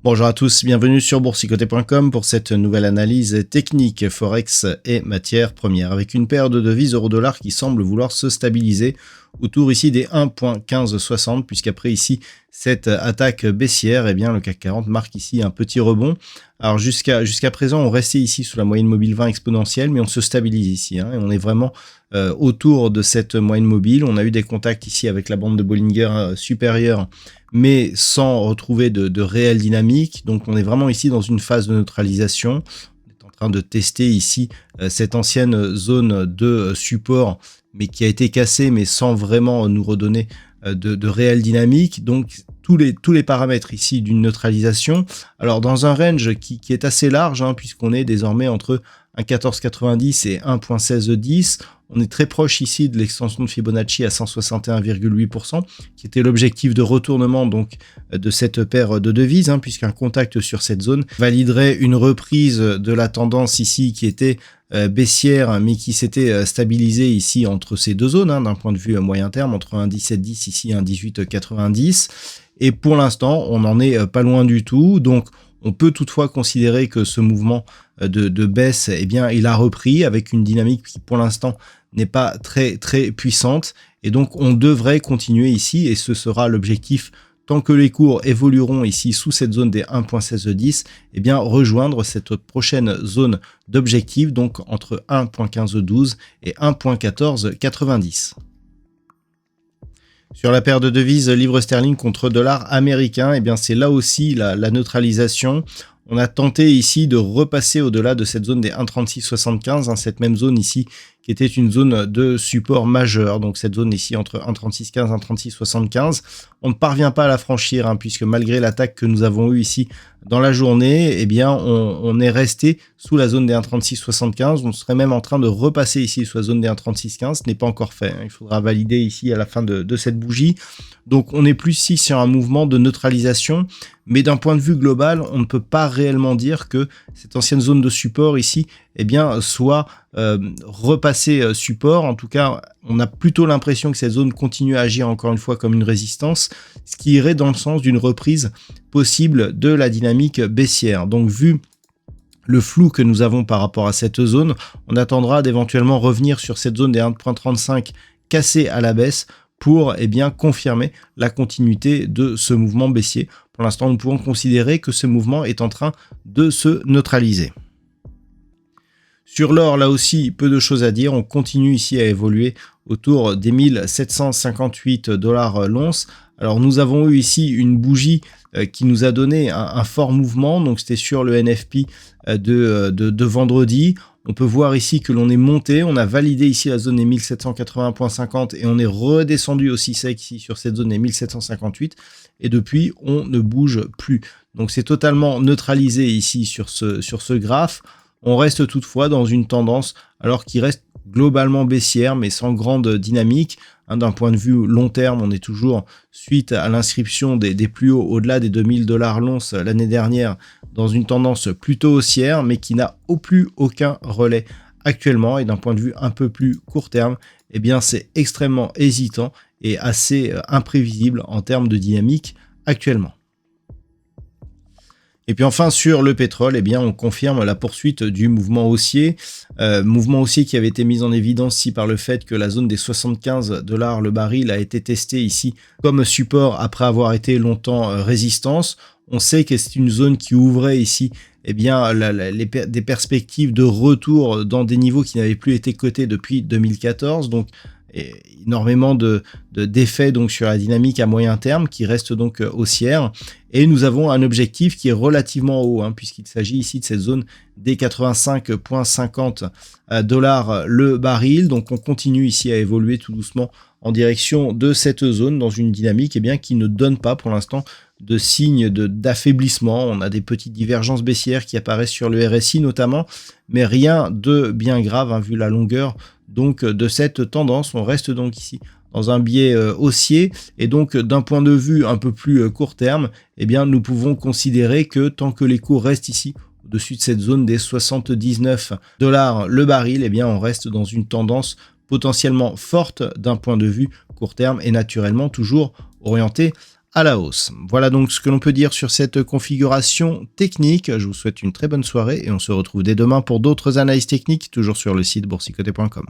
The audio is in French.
Bonjour à tous, bienvenue sur boursicoté.com pour cette nouvelle analyse technique Forex et matières premières avec une paire de devises euro-dollar qui semble vouloir se stabiliser autour ici des 1.1560 puisqu'après ici cette attaque baissière, eh bien le CAC 40 marque ici un petit rebond. Alors jusqu'à présent on restait ici sous la moyenne mobile 20 exponentielle mais on se stabilise ici et on est vraiment autour de cette moyenne mobile. On a eu des contacts ici avec la bande de Bollinger supérieure mais sans retrouver de réelle dynamique. Donc on est vraiment ici dans une phase de neutralisation. On est en train de tester ici cette ancienne zone de support, mais qui a été cassée, mais sans vraiment nous redonner de réelle dynamique. Donc tous les paramètres ici d'une neutralisation. Alors dans un range qui est assez large, puisqu'on est désormais entre 1,1490 et 1,1610. On est très proche ici de l'extension de Fibonacci à 161,8%, qui était l'objectif de retournement donc de cette paire de devises, puisqu'un contact sur cette zone validerait une reprise de la tendance ici qui était baissière, mais qui s'était stabilisée ici entre ces deux zones, d'un point de vue moyen terme, entre 1,1710 ici et 1,1890. Et pour l'instant, on n'en est pas loin du tout. Donc, on peut toutefois considérer que ce mouvement de baisse, eh bien, il a repris avec une dynamique qui, pour l'instant, n'est pas très puissante. Et donc, on devrait continuer ici et ce sera l'objectif tant que les cours évolueront ici sous cette zone des 1.1610, eh bien, rejoindre cette prochaine zone d'objectif, donc entre 1.1512 et 1.1490. Sur la paire de devises livre sterling contre dollar américain, eh bien c'est là aussi la neutralisation. On a tenté ici de repasser au-delà de cette zone des 1,3675, cette même zone ici qui était une zone de support majeur. Donc cette zone ici entre 1,3615 et 1,3675. On ne parvient pas à la franchir puisque malgré l'attaque que nous avons eue ici dans la journée, eh bien on est resté sous la zone des 1,3675. On serait même en train de repasser ici sous la zone des 1,3615. Ce n'est pas encore fait. Il faudra valider ici à la fin de cette bougie. Donc on est plus ici sur un mouvement de neutralisation. Mais d'un point de vue global, on ne peut pas réellement dire que cette ancienne zone de support ici, eh bien, soit repassée support. En tout cas, on a plutôt l'impression que cette zone continue à agir encore une fois comme une résistance, ce qui irait dans le sens d'une reprise possible de la dynamique baissière. Donc, vu le flou que nous avons par rapport à cette zone, on attendra d'éventuellement revenir sur cette zone des 1.35 cassée à la baisse pour confirmer la continuité de ce mouvement baissier. Pour l'instant, nous pouvons considérer que ce mouvement est en train de se neutraliser. Sur l'or, là aussi, peu de choses à dire. On continue ici à évoluer autour des 1758 $ l'once. Alors, nous avons eu ici une bougie qui nous a donné un fort mouvement. Donc, c'était sur le NFP de vendredi. On peut voir ici que l'on est monté, on a validé ici la zone des 1781.50 et on est redescendu aussi sec ici sur cette zone des 1758 et depuis on ne bouge plus. Donc c'est totalement neutralisé ici sur ce graphe. On reste toutefois dans une tendance alors qui reste globalement baissière mais sans grande dynamique. D'un point de vue long terme, on est toujours, suite à l'inscription des plus hauts au-delà des 2000 $ l'once l'année dernière, dans une tendance plutôt haussière, mais qui n'a plus aucun relais actuellement. Et d'un point de vue un peu plus court terme, eh bien c'est extrêmement hésitant et assez imprévisible en termes de dynamique actuellement. Et puis enfin sur le pétrole, eh bien on confirme la poursuite du mouvement haussier qui avait été mis en évidence ici par le fait que la zone des 75 $ le baril a été testée ici comme support après avoir été longtemps résistance. On sait que c'est une zone qui ouvrait ici des perspectives de retour dans des niveaux qui n'avaient plus été cotés depuis 2014. Donc énormément d'effets donc sur la dynamique à moyen terme qui reste donc haussière et nous avons un objectif qui est relativement haut puisqu'il s'agit ici de cette zone des 85,50 $ le baril. Donc on continue ici à évoluer tout doucement en direction de cette zone dans une dynamique qui ne donne pas pour l'instant de signes d'affaiblissement. On a des petites divergences baissières qui apparaissent sur le RSI notamment, mais rien de bien grave vu la longueur donc de cette tendance. On reste donc ici dans un biais haussier et donc d'un point de vue un peu plus court terme, nous pouvons considérer que tant que les cours restent ici au-dessus de cette zone des 79 $ le baril, on reste dans une tendance potentiellement forte d'un point de vue court terme et naturellement toujours orientée à la hausse. Voilà donc ce que l'on peut dire sur cette configuration technique. Je vous souhaite une très bonne soirée et on se retrouve dès demain pour d'autres analyses techniques, toujours sur le site boursicoté.com.